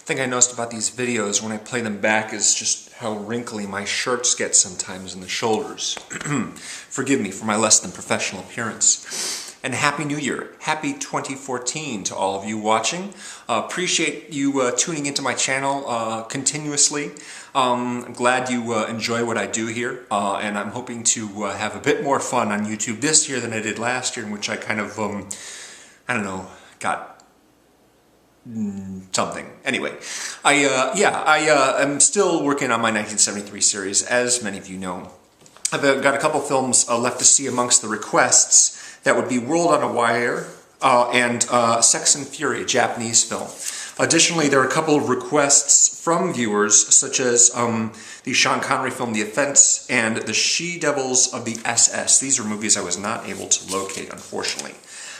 thing I noticed about these videos when I play them back is just how wrinkly my shirts get sometimes in the shoulders. Forgive me for my less than professional appearance. And Happy New Year. Happy 2014 to all of you watching. Appreciate you tuning into my channel continuously. I'm glad you enjoy what I do here, and I'm hoping to have a bit more fun on YouTube this year than I did last year, in which I kind of, I don't know, got something. Anyway, I'm still working on my 1973 series, as many of you know. I've got a couple films left to see amongst the requests. That would be World on a Wire and Sex and Fury, a Japanese film. Additionally, there are a couple of requests from viewers, such as the Sean Connery film The Offense and The She-Devils of the SS. These are movies I was not able to locate, unfortunately.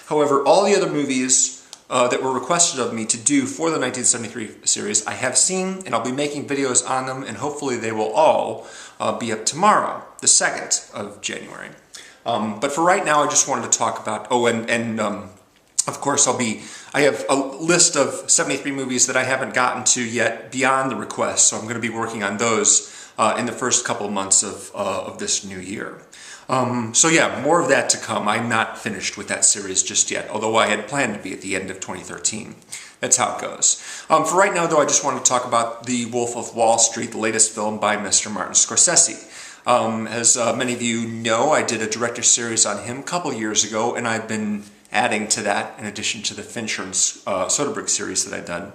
However, all the other movies that were requested of me to do for the 1973 series I have seen, and I'll be making videos on them, and hopefully they will all be up tomorrow, the 2nd of January. But for right now, I just wanted to talk about, of course, I have a list of 73 movies that I haven't gotten to yet beyond the request, so I'm going to be working on those in the first couple of months of this new year. So yeah, more of that to come. I'm not finished with that series just yet, although I had planned to be at the end of 2013. That's how it goes. For right now, though, I just want to talk about The Wolf of Wall Street, the latest film by Mr. Martin Scorsese. As many of you know, I did a director's series on him a couple years ago, and I've been adding to that in addition to the Fincher and Soderbergh series that I've done.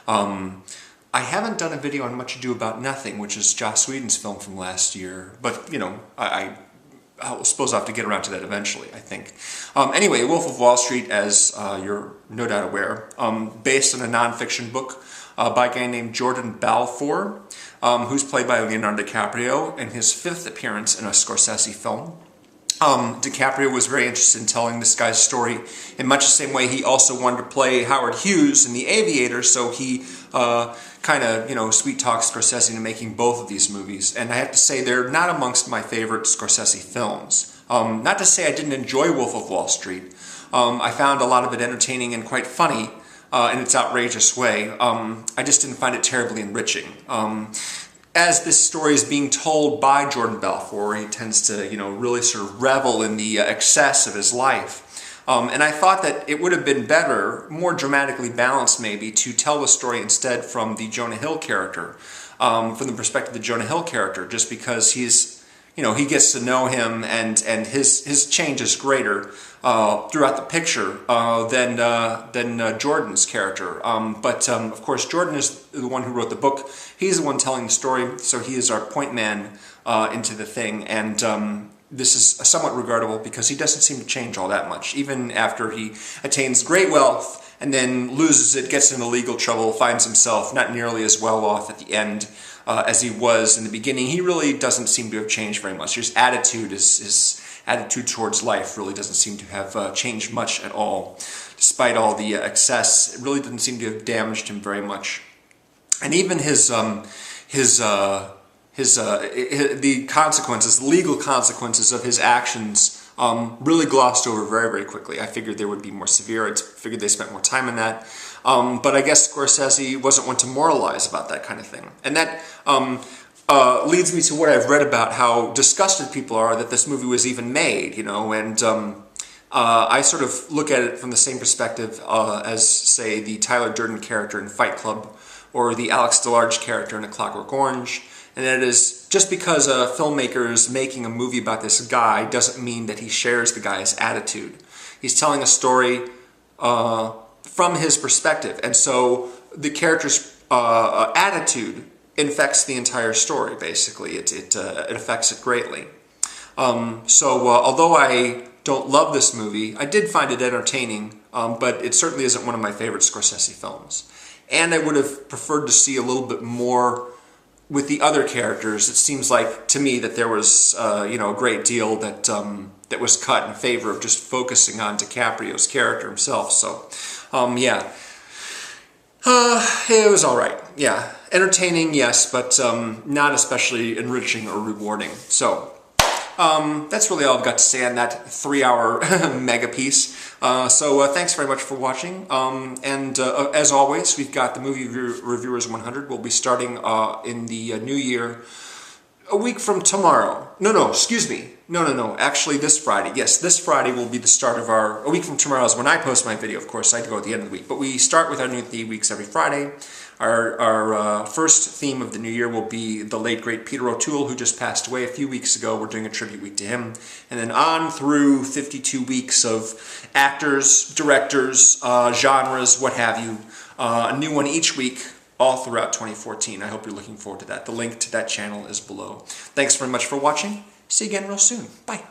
I haven't done a video on Much Ado About Nothing, which is Joss Whedon's film from last year, but, you know, I suppose I'll have to get around to that eventually, I think. Anyway, Wolf of Wall Street, as you're no doubt aware, based on a nonfiction book by a guy named Jordan Balfour, who's played by Leonardo DiCaprio in his 5th appearance in a Scorsese film. DiCaprio was very interested in telling this guy's story in much the same way he also wanted to play Howard Hughes in The Aviator, so he kind of, you know, sweet-talked Scorsese into making both of these movies. And I have to say, they're not amongst my favorite Scorsese films. Not to say I didn't enjoy Wolf of Wall Street. I found a lot of it entertaining and quite funny in its outrageous way. I just didn't find it terribly enriching. As this story is being told by Jordan Balfour, he tends to, you know, really sort of revel in the excess of his life. And I thought that it would have been better, more dramatically balanced maybe, to tell the story instead from the Jonah Hill character, from the perspective of the Jonah Hill character, just because he's, you know, he gets to know him, and his change is greater throughout the picture than Jordan's character. But of course, Jordan is the one who wrote the book. He's the one telling the story, so he is our point man into the thing. And this is somewhat regrettable because he doesn't seem to change all that much, even after he attains great wealth and then loses it, gets into legal trouble, finds himself not nearly as well off at the end as he was in the beginning. He really doesn't seem to have changed very much. His attitude, his attitude towards life really doesn't seem to have changed much at all. Despite all the excess, it really doesn't seem to have damaged him very much. And even the consequences, legal consequences of his actions really glossed over very, very quickly. I figured they would be more severe. I figured they spent more time on that. But I guess Scorsese wasn't one to moralize about that kind of thing. And that leads me to what I've read about how disgusted people are that this movie was even made, you know, and I sort of look at it from the same perspective as, say, the Tyler Durden character in Fight Club or the Alex DeLarge character in A Clockwork Orange. And that is, just because a filmmaker is making a movie about this guy doesn't mean that he shares the guy's attitude. He's telling a story from his perspective, and so the character's attitude infects the entire story, basically. It affects it greatly. Although I don't love this movie, I did find it entertaining, but it certainly isn't one of my favorite Scorsese films. And I would have preferred to see a little bit more with the other characters. It seems like, to me, that there was, you know, a great deal that was cut in favor of just focusing on DiCaprio's character himself. So, yeah. It was all right. Yeah. Entertaining, yes, but not especially enriching or rewarding. So, That's really all I've got to say on that 3-hour mega piece. So thanks very much for watching. As always, we've got the Movie Reviewers 100. We'll be starting in the new year a week from tomorrow. No, excuse me. No. Actually, this Friday. Yes, this Friday will be the start of our... A week from tomorrow is when I post my video, of course. I go at the end of the week. But we start with our new theme weeks every Friday. Our first theme of the new year will be the late, great Peter O'Toole, who just passed away a few weeks ago. We're doing a tribute week to him. And then on through 52 weeks of actors, directors, genres, what have you. A new one each week, all throughout 2014. I hope you're looking forward to that. The link to that channel is below. Thanks very much for watching. See you again real soon. Bye.